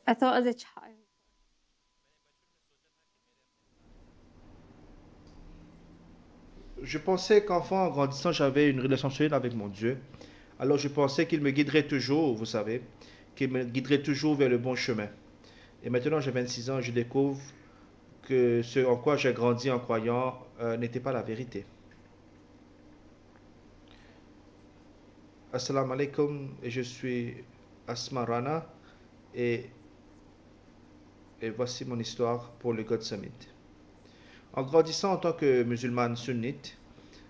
I thought as a child. Je pensais qu'enfant, en grandissant, j'avais une relation solide avec mon Dieu. Alors je pensais qu'il me guiderait toujours, vous savez, qu'il me guiderait toujours vers le bon chemin. Et maintenant, j'ai 26 ans, je découvre que ce en quoi j'ai grandi en croyant n'était pas la vérité. Assalamu alaikum, et je suis Asma Rana, et, et voici mon histoire pour le God Summit. En grandissant en tant que musulmane sunnite,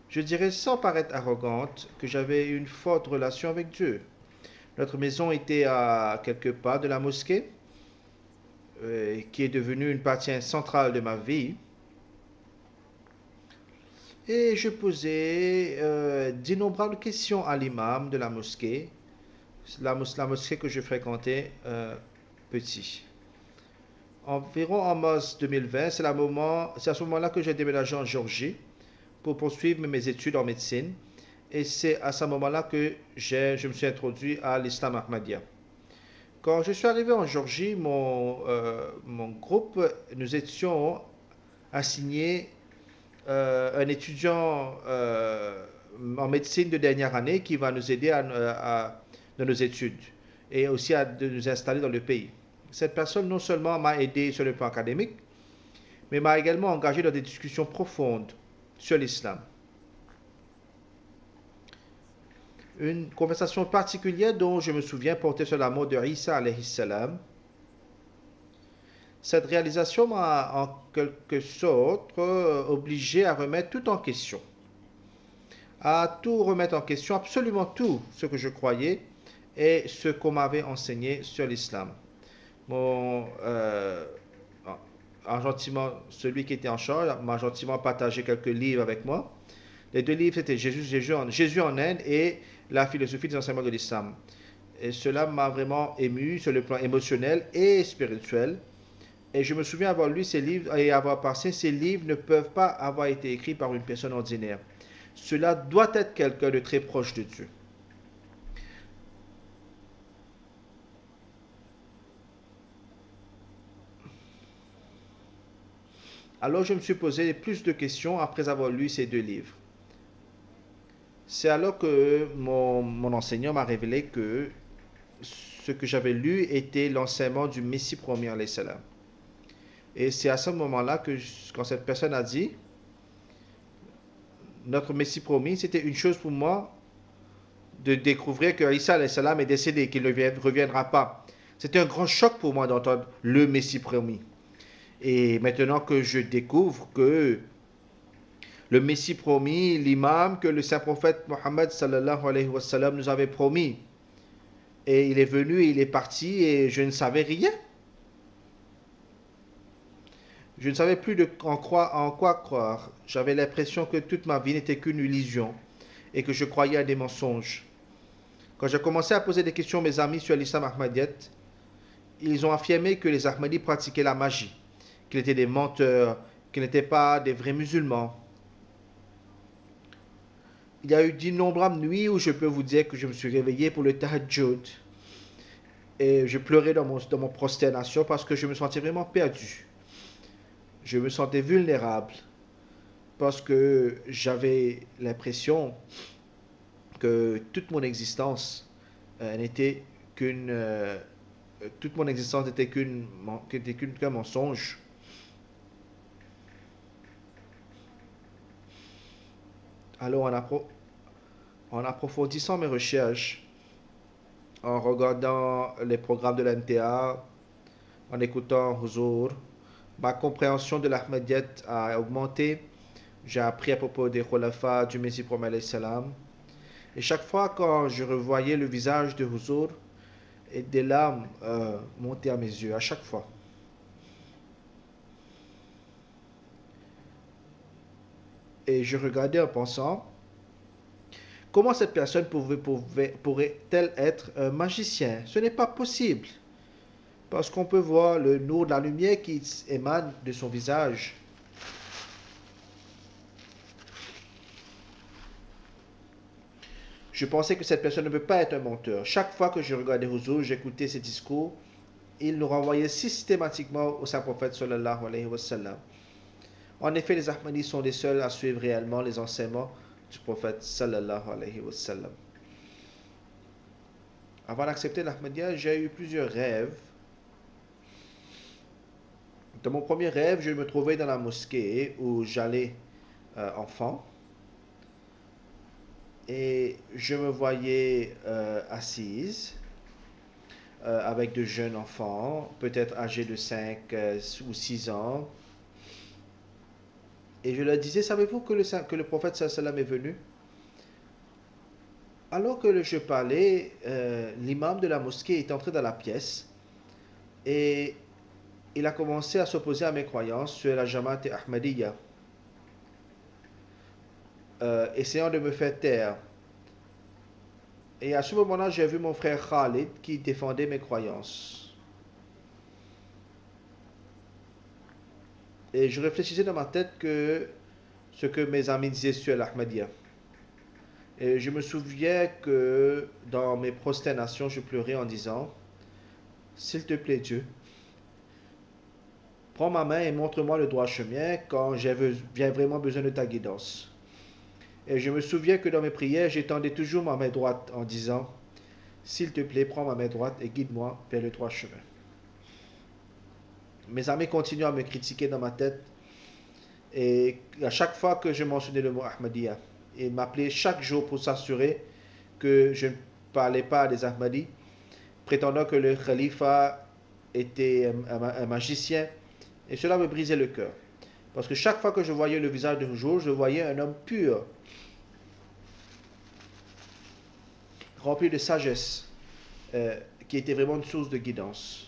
je dirais sans paraître arrogante que j'avais une forte relation avec Dieu. Notre maison était à quelques pas de la mosquée, qui est devenue une partie centrale de ma vie. Et je posais d'innombrables questions à l'imam de la mosquée, la mosquée que je fréquentais petit. Environ en mars 2020, c'est à ce moment-là que j'ai déménagé en Géorgie pour poursuivre mes études en médecine. Et c'est à ce moment-là que je me suis introduit à l'islam ahmadiyya. Quand je suis arrivé en Géorgie, mon groupe, nous étions assignés un étudiant en médecine de dernière année qui va nous aider dans nos études et aussi de nous installer dans le pays. Cette personne non seulement m'a aidé sur le plan académique, mais m'a également engagé dans des discussions profondes sur l'islam. Une conversation particulière dont je me souviens portait sur la mort de Isa alayhi salam. Cette réalisation m'a en quelque sorte obligé à remettre tout en question, à tout remettre en question, absolument tout ce que je croyais et ce qu'on m'avait enseigné sur l'islam. Mon, gentiment, celui qui était en charge m'a gentiment partagé quelques livres avec moi. Les deux livres, c'était Jésus en Inde et La philosophie des enseignements de l'islam. Et cela m'a vraiment ému sur le plan émotionnel et spirituel. Et je me souviens avoir lu ces livres et avoir pensé, ces livres ne peuvent pas avoir été écrits par une personne ordinaire. Cela doit être quelqu'un de très proche de Dieu. Alors je me suis posé plus de questions après avoir lu ces deux livres. C'est alors que mon enseignant m'a révélé que ce que j'avais lu était l'enseignement du Messie premier, alayhi salam. Et c'est à ce moment-là que, quand cette personne a dit, notre Messie promis, c'était une chose pour moi de découvrir que Isa alayhi salam est décédé, qu'il ne reviendra pas. C'était un grand choc pour moi d'entendre le Messie promis. Et maintenant que je découvre que le Messie promis, l'imam que le saint prophète Mohammed sallallahu alayhi wa sallam nous avait promis, et il est venu et il est parti et je ne savais rien. Je ne savais plus en quoi croire. J'avais l'impression que toute ma vie n'était qu'une illusion et que je croyais à des mensonges. Quand j'ai commencé à poser des questions à mes amis sur l'islam ahmadiette, ils ont affirmé que les Ahmadis pratiquaient la magie, qu'ils étaient des menteurs, qu'ils n'étaient pas des vrais musulmans. Il y a eu d'innombrables nuits où je peux vous dire que je me suis réveillé pour le tahajjud et je pleurais dans mon prosternation parce que je me sentais vraiment perdu. Je me sentais vulnérable parce que j'avais l'impression que toute mon existence n'était qu'une toute mon existence n'était qu'un mensonge. Alors en approfondissant mes recherches, en regardant les programmes de l'NTA, en écoutant Huzur, ma compréhension de l'Ahmadiyyat a augmenté. J'ai appris à propos des Khulafa du Messie promet salam. Et chaque fois quand je revoyais le visage de Huzur, et des larmes montaient à mes yeux, à chaque fois. Et je regardais en pensant, comment cette personne pourrait-elle être un magicien? Ce n'est pas possible. Parce qu'on peut voir le nour de la lumière qui émane de son visage. Je pensais que cette personne ne peut pas être un menteur. Chaque fois que je regardais Huzur, j'écoutais ses discours il nous renvoyait systématiquement au Saint-Prophète sallallahu alayhi wa sallam. En effet, les Ahmadis sont les seuls à suivre réellement les enseignements du prophète sallallahu alayhi wa sallam. Avant d'accepter l'Ahmadiyya, j'ai eu plusieurs rêves. Dans mon premier rêve, je me trouvais dans la mosquée où j'allais enfant. Et je me voyais assise avec de jeunes enfants, peut-être âgés de 5 ou 6 ans. Et je leur disais, savez-vous que le prophète sallallahu alayhi wa sallam est venu? Alors que je parlais, l'imam de la mosquée est entré dans la pièce et il a commencé à s'opposer à mes croyances sur la Jamaat Ahmadiyya, essayant de me faire taire. Et à ce moment-là, j'ai vu mon frère Khalid qui défendait mes croyances. Et je réfléchissais dans ma tête que ce que mes amis disaient sur l'Ahmadiyya. Et je me souviens que dans mes prosternations, je pleurais en disant, s'il te plaît Dieu, prends ma main et montre-moi le droit chemin quand j'ai vraiment besoin de ta guidance. Et je me souviens que dans mes prières, j'étendais toujours ma main droite en disant, s'il te plaît, prends ma main droite et guide-moi vers le droit chemin. Mes amis continuaient à me critiquer dans ma tête. Et à chaque fois que je mentionnais le mot Ahmadiyya, ils m'appelaient chaque jour pour s'assurer que je ne parlais pas des Ahmadis, prétendant que le khalifa était un magicien. Et cela me brisait le cœur. Parce que chaque fois que je voyais le visage d'un jour, je voyais un homme pur, rempli de sagesse, qui était vraiment une source de guidance.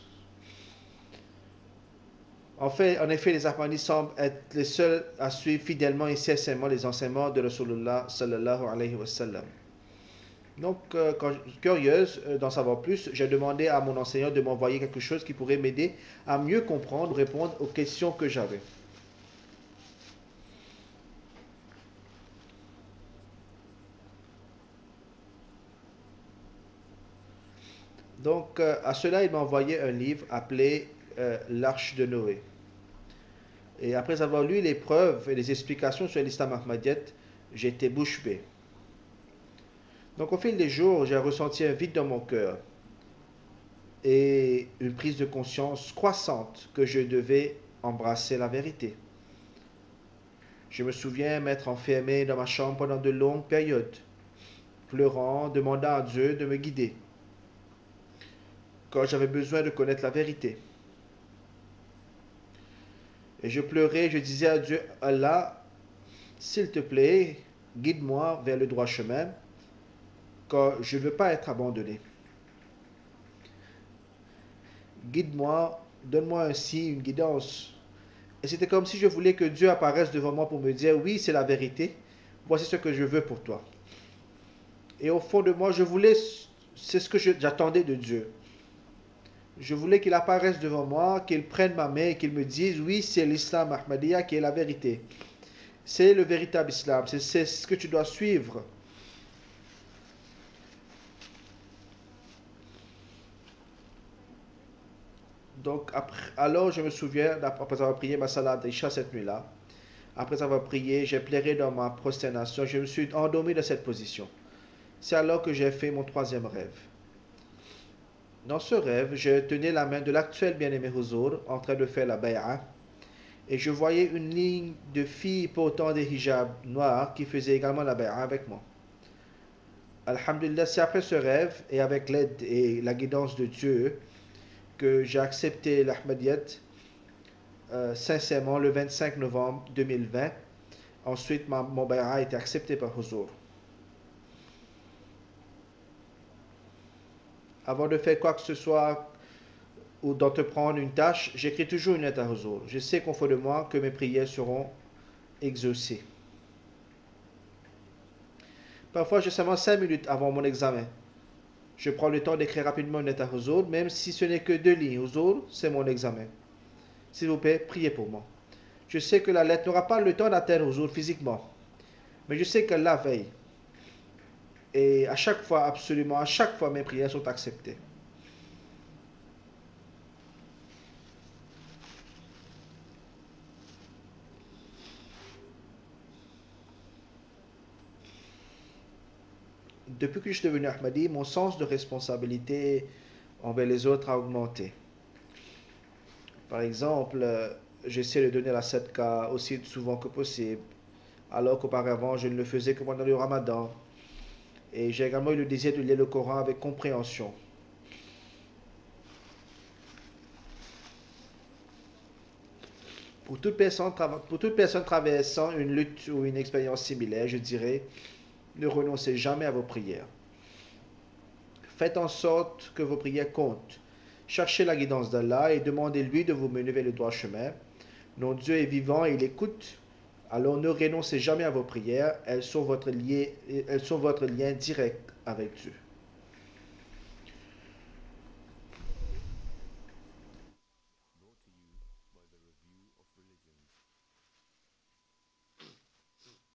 En effet, les Ahmadis semblent être les seuls à suivre fidèlement et sincèrement les enseignements de Rasulullah sallallahu alayhi wa sallam. Donc, curieuse d'en savoir plus, j'ai demandé à mon enseignant de m'envoyer quelque chose qui pourrait m'aider à mieux comprendre, répondre aux questions que j'avais. Donc, à cela, il m'a envoyé un livre appelé L'Arche de Noé. Et après avoir lu les preuves et les explications sur l'islam ahmadiyyate, j'étais bouche bée. Donc, au fil des jours, j'ai ressenti un vide dans mon cœur et une prise de conscience croissante que je devais embrasser la vérité. Je me souviens m'être enfermé dans ma chambre pendant de longues périodes, pleurant, demandant à Dieu de me guider, quand j'avais besoin de connaître la vérité. Et je pleurais, je disais à Dieu, Allah, s'il te plaît, guide-moi vers le droit chemin, car je ne veux pas être abandonné. Guide-moi, donne-moi ainsi une guidance. Et c'était comme si je voulais que Dieu apparaisse devant moi pour me dire, oui, c'est la vérité, voici ce que je veux pour toi. Et au fond de moi, c'est ce que j'attendais de Dieu. Je voulais qu'il apparaisse devant moi, qu'il prenne ma main et qu'il me dise, oui, c'est l'islam ahmadiyya qui est la vérité. C'est le véritable islam, c'est ce que tu dois suivre. Donc, alors je me souviens, après avoir prié ma salat d'Isha cette nuit-là, après avoir prié, j'ai pleuré dans ma prosternation, je me suis endormi dans cette position. C'est alors que j'ai fait mon troisième rêve. Dans ce rêve, je tenais la main de l'actuel bien-aimé Huzur en train de faire la bay'a et je voyais une ligne de filles portant des hijabs noirs qui faisaient également la bay'a avec moi. Alhamdulillah, c'est après ce rêve et avec l'aide et la guidance de Dieu que j'ai accepté l'Ahmadiyyat sincèrement le 25 novembre 2020. Ensuite, mon bay'a a été accepté par Huzur. Avant de faire quoi que ce soit ou d'entreprendre une tâche, j'écris toujours une lettre à Huzur. Je sais qu'au fond de moi que mes prières seront exaucées. Parfois, j'ai seulement 5 minutes avant mon examen. Je prends le temps d'écrire rapidement une lettre à Huzur, même si ce n'est que 2 lignes. Huzur, c'est mon examen. S'il vous plaît, priez pour moi. Je sais que la lettre n'aura pas le temps d'atteindre Huzur physiquement, mais je sais qu'elle la veille. Et à chaque fois, absolument, à chaque fois, mes prières sont acceptées. depuis que je suis devenu Ahmadi, mon sens de responsabilité envers les autres a augmenté. Par exemple, j'essaie de donner la sadqa aussi souvent que possible, alors qu'auparavant je ne le faisais que pendant le Ramadan. Et j'ai également eu le désir de lire le Coran avec compréhension. Pour toute personne traversant une lutte ou une expérience similaire, je dirais, ne renoncez jamais à vos prières. Faites en sorte que vos prières comptent. Cherchez la guidance d'Allah et demandez-lui de vous mener vers le droit chemin. Non, Dieu est vivant et il écoute. Alors ne renoncez jamais à vos prières. Elles sont votre lien direct avec Dieu.